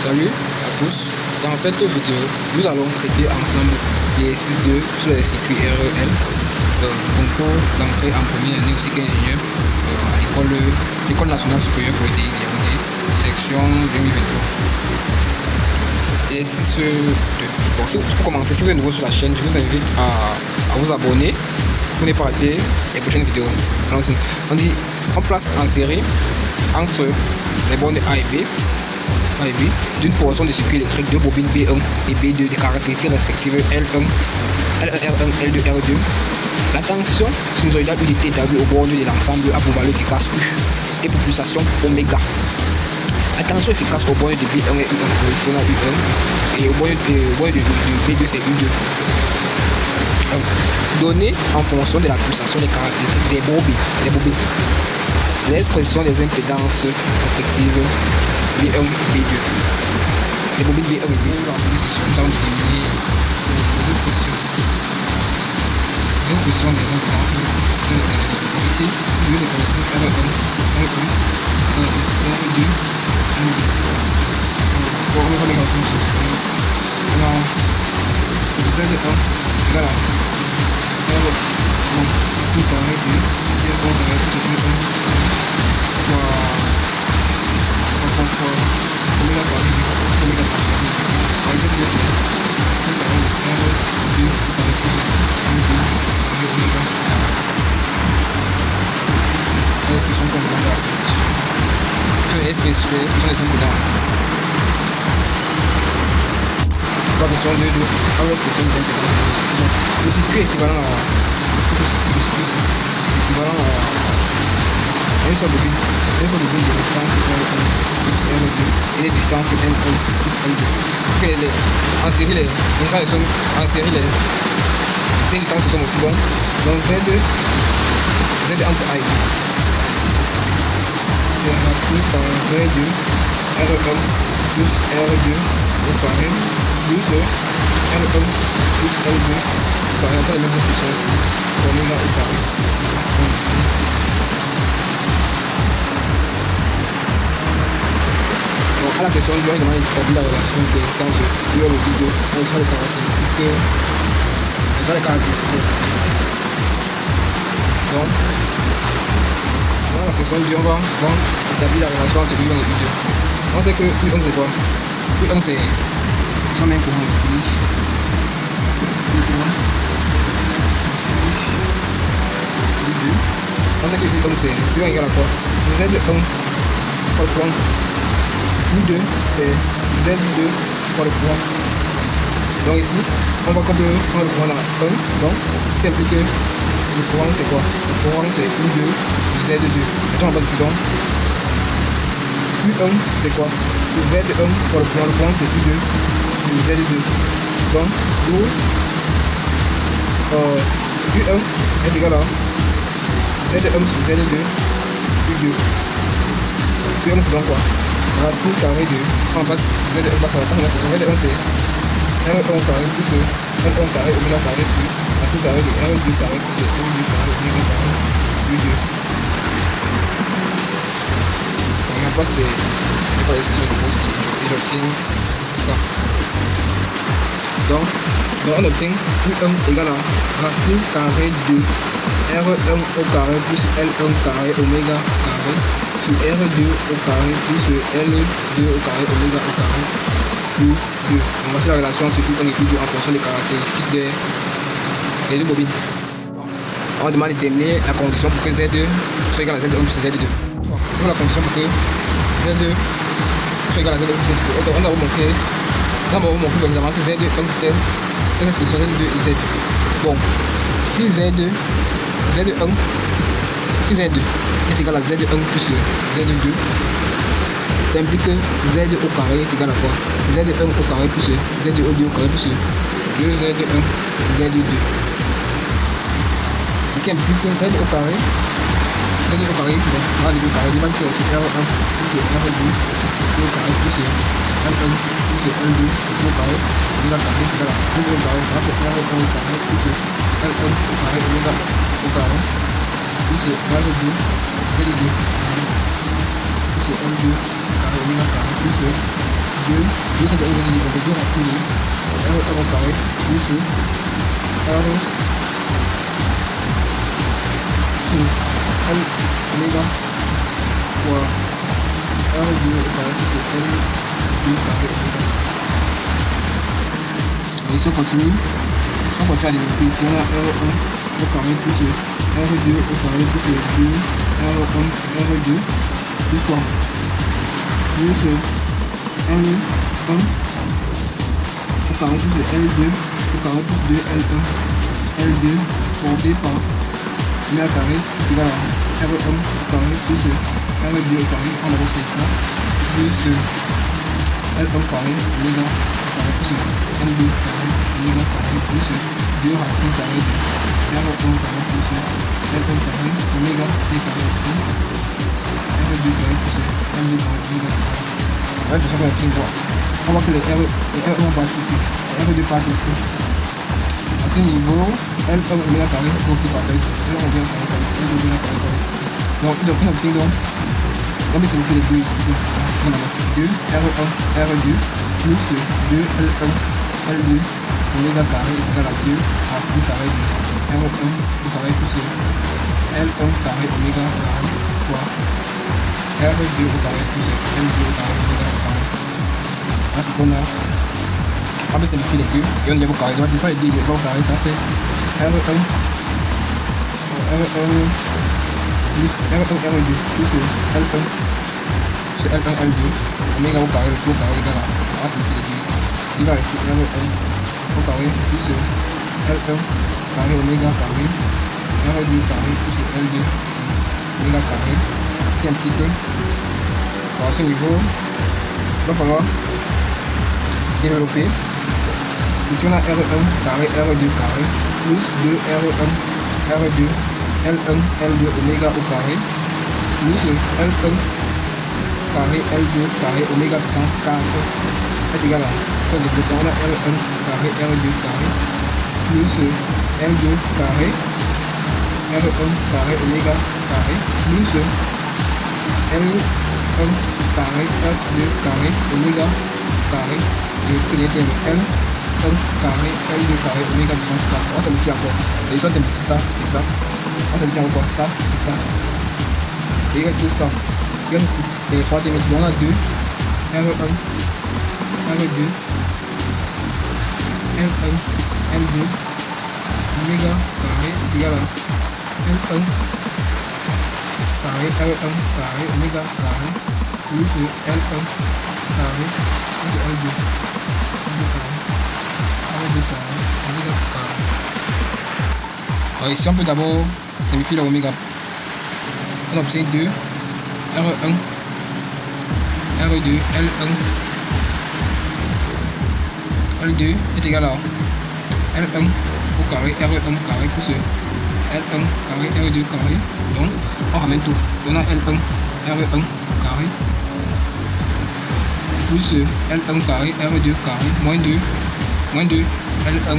Salut à tous, dans cette vidéo, nous allons traiter ensemble l'exercice 2 sur les circuits REL du concours d'entrée en première année aussi qu'ingénieur à l'École nationale supérieure polytechnique de Yaoundé, section 2023. L'exercice 2. Bon, pour commencer, si vous êtes nouveau sur la chaîne, je vous invite à vous abonner pour ne pas rater les prochaines vidéos. Alors, on place en série entre les bornes A et B d'une portion de circuit électrique de bobines B1 et B2 des caractéristiques respectives L1, L1, L2, R2. La tension sinusoïdale unité établie au bord de l'ensemble a pour valeur efficace U et pour pulsation oméga. La tension efficace au bord de B1 et U1 correspond à U1 et au bord de B2 c'est U2. Données en fonction de la pulsation des caractéristiques des bobines. L'expression des impédances respectives B1, B2. Les bobines B1 et B2, nous allons déterminer les expressions. L'expression des impédances ici, je vais caractériser R1, R1, c'est caractéristique R2, R2. Bon, on va les calculer. Alors, Z1 égale à R1, ici carré de R1 carré plus R1 fois oméga carré de oméga carré de par exemple c'est C carré de R2 carré plus R2 de oméga. C'est l'expression qu'on demande à l'application. C'est l'expression des impédances. La version 2 l'expression des impédances. Le circuit est équivalent à un seul bobine de distance R1 plus R2 et les distances N1 plus N2. En série, les distances sont aussi longues. Donc Z entre A et B. C'est racine carré de R1 plus R2 au carré plus R1 plus L2 carré. On a les mêmes expressions ici. Oméga au carré. À la question du demande d'établir la relation d'existence du et du 2 entre les caractéristiques. Donc, dans la question du on va établir la relation entre U1 et U2. On sait que U1 c'est quoi? U1 c'est ça même courant ici. U2. On sait que U1 c'est U1 égale à quoi? C'est Z1 fois le courant. U2 c'est Z2 fois le courant. Donc ici, on voit qu'on peut prendre le courant dans 1. Donc, ça implique que le courant c'est quoi? Le courant c'est U2 sur Z2. Maintenant on va ici donc. U1 c'est quoi? C'est Z1 fois le courant. Le courant c'est U2 sur Z2. Donc, U1 est égal à Z1 sur Z2 U2. U1 c'est donc quoi? Racine carré de, on passe Z1 passe à la première expression. Z1 c'est R1 carré plus R1 carré oméga carré sur racine carré de R2 carré plus R2 carré oméga carré U2. On n'a pas ces expressions de ici et j'obtiens ça. Donc on obtient U1 égale à racine carré de R1 au carré plus L1 carré oméga carré sur R2 au carré plus L2 au carré oméga au carré plus 2. Donc voici la relation entre U1 et U2 en fonction des caractéristiques des deux bobines. On demande de déterminer la condition pour que Z2 soit égal à Z1 plus Z2. Donc la condition pour que Z2 soit égal à Z1 plus Z2. On va vous montrer évidemment que Z1 c'est cette expression Z2 et Z2. Bon, si Z1 est égal à Z1 plus Z2, ça implique que Z au carré est égal à quoi? Z1 au carré plus Z2 au carré plus 2Z1 Z2. Ce qui implique que Z au carré, donc on va aller au carré, il va être R1 plus R2 au carré plus L1 plus L2 au carré, oméga carré est égal à Z au carré, ça va faire R1 au carré plus L1 au carré oméga au carré plus R2 Z2 plus L2 carré oméga carré plus 2 2 c'est de 2 racine de R1 au carré plus R sur L oméga fois R2 au carré plus L2 carré oméga. Et si on continue à développer ici, on a R1 au carré plus R2 au carré plus 2 R1 R2 plus quoi plus L1 au carré plus L2 au carré plus 2 L1 L2 porté par oméga carré égal à R1 au carré plus R2 au carré, on va voir ça plus L1 carré oméga carré plus L2 carré oméga carré plus 2 racine carré de R1 carré plus L1 carré oméga t carré ici R2 carré plus L2 carré oméga carré. Ouais, c'est ça qu'on obtient quoi. On voit que les R1 partent ici, les R2 partent ici. À ce niveau, L1 oméga carré peut aussi partir ici. L1 oméga carré par ici, L2 oméga carré par ici. Donc on obtient donc, on va simplifier les deux ici. On a 2 R1 R2 plus 2 L1 L2 oméga carré égal à 2 racine carré de R1 au carré plus L1 carré oméga carré fois R2 au carré plus L2 au carré oméga carré. Là c'est qu'on a. On va simplifier les deux et on y va au carré. Donc si on fait les deux, il va au carré, ça fait R1 plus R1 R2 plus L1 c'est L1 L2 oméga au carré égal à, on va simplifier les deux ici. Il va rester R1 au carré plus L1 carré oméga carré R2 carré plus L2 oméga carré qui implique à ce niveau il va falloir développer. Ici on a R1 carré R2 carré plus 2 R1 R2 L1 L2 oméga au carré plus L1 carré L2 carré oméga puissance 4 est égal à ça développement. On a R1 carré R2 carré plus L2 carré R1 carré oméga carré plus L1 carré F2 carré oméga carré et puis les termes L1 carré L2 carré oméga puissance 4. On simplifie encore. Et ça simplifie ça et ça. On simplifie encore ça et ça. Et il reste ça. Il reste 6. Et 3 termes ici. On a 2 R1 R2 L1 L2 oméga carré égal à L1 carré R1 carré oméga carré plus L1 carré plus L2 carré oméga carré. Alors ici on peut d'abord simplifier le oméga. On obtient 2 R1 R2 L1 L2 est égal à L1 au carré R1 carré plus L1 carré R2 carré. Donc on ramène tout. On a L1 R1 carré plus L1 carré R2 carré moins 2 L1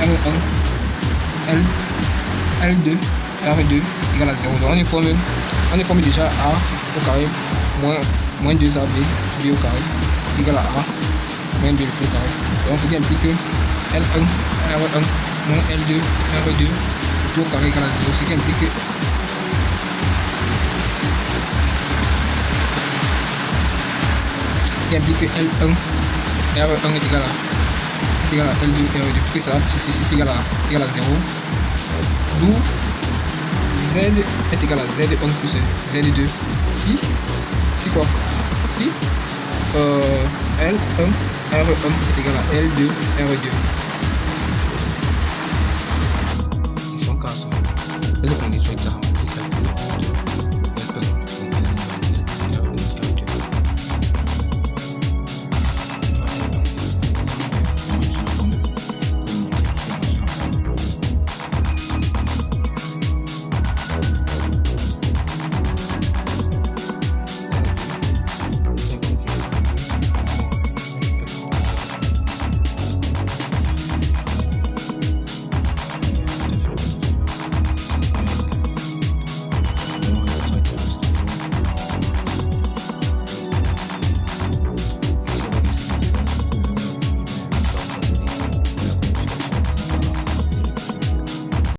R1 L2 R2 égale à 0. Donc on est formé déjà A au carré moins 2AB sur B au carré égal à A moins B au carré. Donc ce qui implique que L1 R1 moins L2 R2 tout au carré égale à 0. Ce qui implique que L1 R1 est égal à L2 R2 puis ça c'est égal à 0. D'où Z est égal à Z1 plus Z2 si quoi si L1 R1 est égal à L2 R2